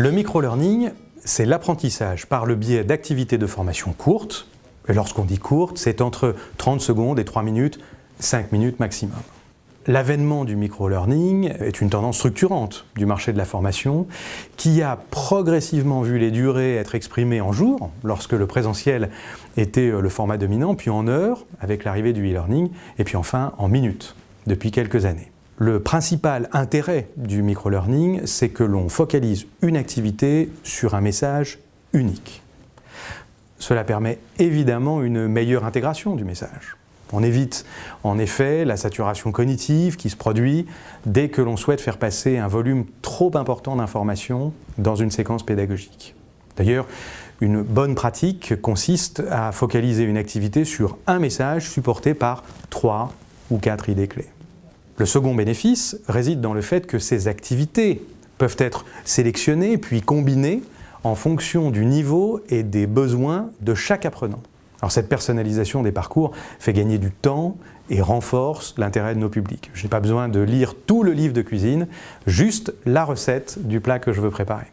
Le micro-learning, c'est l'apprentissage par le biais d'activités de formation courtes. Et lorsqu'on dit courte, c'est entre 30 secondes et 3 minutes, 5 minutes maximum. L'avènement du micro-learning est une tendance structurante du marché de la formation qui a progressivement vu les durées être exprimées en jours, lorsque le présentiel était le format dominant, puis en heures, avec l'arrivée du e-learning, et puis enfin en minutes, depuis quelques années. Le principal intérêt du micro-learning, c'est que l'on focalise une activité sur un message unique. Cela permet évidemment une meilleure intégration du message. On évite en effet la saturation cognitive qui se produit dès que l'on souhaite faire passer un volume trop important d'informations dans une séquence pédagogique. D'ailleurs, une bonne pratique consiste à focaliser une activité sur un message supporté par 3 ou 4 idées clés. Le second bénéfice réside dans le fait que ces activités peuvent être sélectionnées puis combinées en fonction du niveau et des besoins de chaque apprenant. Alors cette personnalisation des parcours fait gagner du temps et renforce l'intérêt de nos publics. Je n'ai pas besoin de lire tout le livre de cuisine, juste la recette du plat que je veux préparer.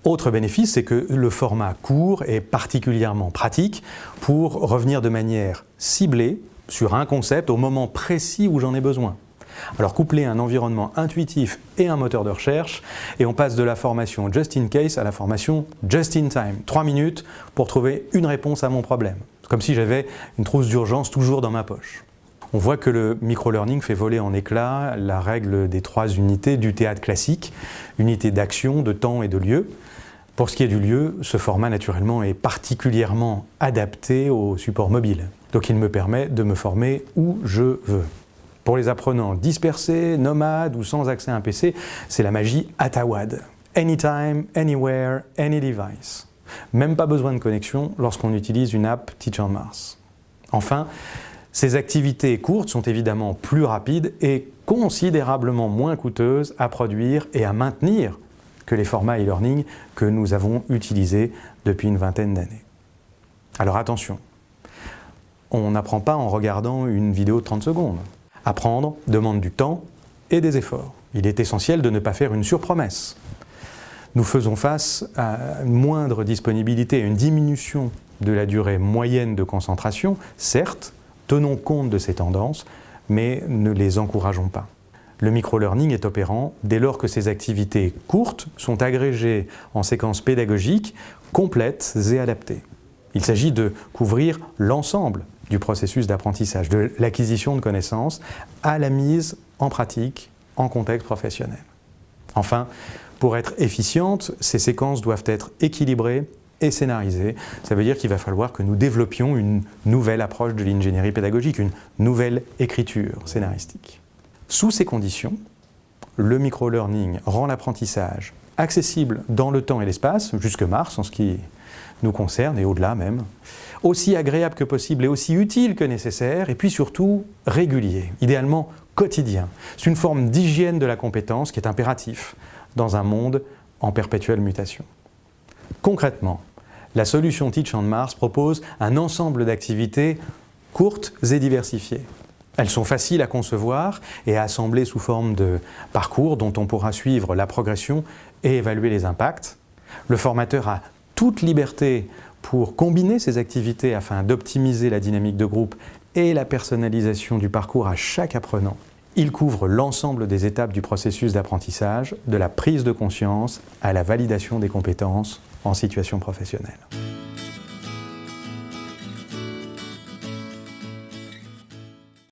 Autre bénéfice, c'est que le format court est particulièrement pratique pour revenir de manière ciblée sur un concept au moment précis où j'en ai besoin. Alors coupler un environnement intuitif et un moteur de recherche, et on passe de la formation just in case à la formation just in time. 3 minutes pour trouver une réponse à mon problème. Comme si j'avais une trousse d'urgence toujours dans ma poche. On voit que le micro-learning fait voler en éclats la règle des 3 unités du théâtre classique, unité d'action, de temps et de lieu. Pour ce qui est du lieu, ce format naturellement est particulièrement adapté au support mobile. Donc il me permet de me former où je veux. Pour les apprenants dispersés, nomades ou sans accès à un PC, c'est la magie Atawad. Anytime, anywhere, any device. Même pas besoin de connexion lorsqu'on utilise une app Teach on Mars. Enfin, ces activités courtes sont évidemment plus rapides et considérablement moins coûteuses à produire et à maintenir que les formats e-learning que nous avons utilisés depuis une vingtaine d'années. Alors attention, on n'apprend pas en regardant une vidéo de 30 secondes. Apprendre demande du temps et des efforts. Il est essentiel de ne pas faire une surpromesse. Nous faisons face à une moindre disponibilité et une diminution de la durée moyenne de concentration. Certes, tenons compte de ces tendances, mais ne les encourageons pas. Le micro-learning est opérant dès lors que ces activités courtes sont agrégées en séquences pédagogiques complètes et adaptées. Il s'agit de couvrir l'ensemble du processus d'apprentissage, de l'acquisition de connaissances à la mise en pratique en contexte professionnel. Enfin, pour être efficientes, ces séquences doivent être équilibrées et scénarisées. Ça veut dire qu'il va falloir que nous développions une nouvelle approche de l'ingénierie pédagogique, une nouvelle écriture scénaristique. Sous ces conditions, le micro-learning rend l'apprentissage accessible dans le temps et l'espace, jusque Mars en ce qui nous concerne et au-delà même, aussi agréable que possible et aussi utile que nécessaire, et puis surtout régulier, idéalement quotidien. C'est une forme d'hygiène de la compétence qui est impératif dans un monde en perpétuelle mutation. Concrètement, la solution Teach on Mars propose un ensemble d'activités courtes et diversifiées. Elles sont faciles à concevoir et à assembler sous forme de parcours dont on pourra suivre la progression et évaluer les impacts. Le formateur a toute liberté pour combiner ces activités afin d'optimiser la dynamique de groupe et la personnalisation du parcours à chaque apprenant. Il couvre l'ensemble des étapes du processus d'apprentissage, de la prise de conscience à la validation des compétences en situation professionnelle.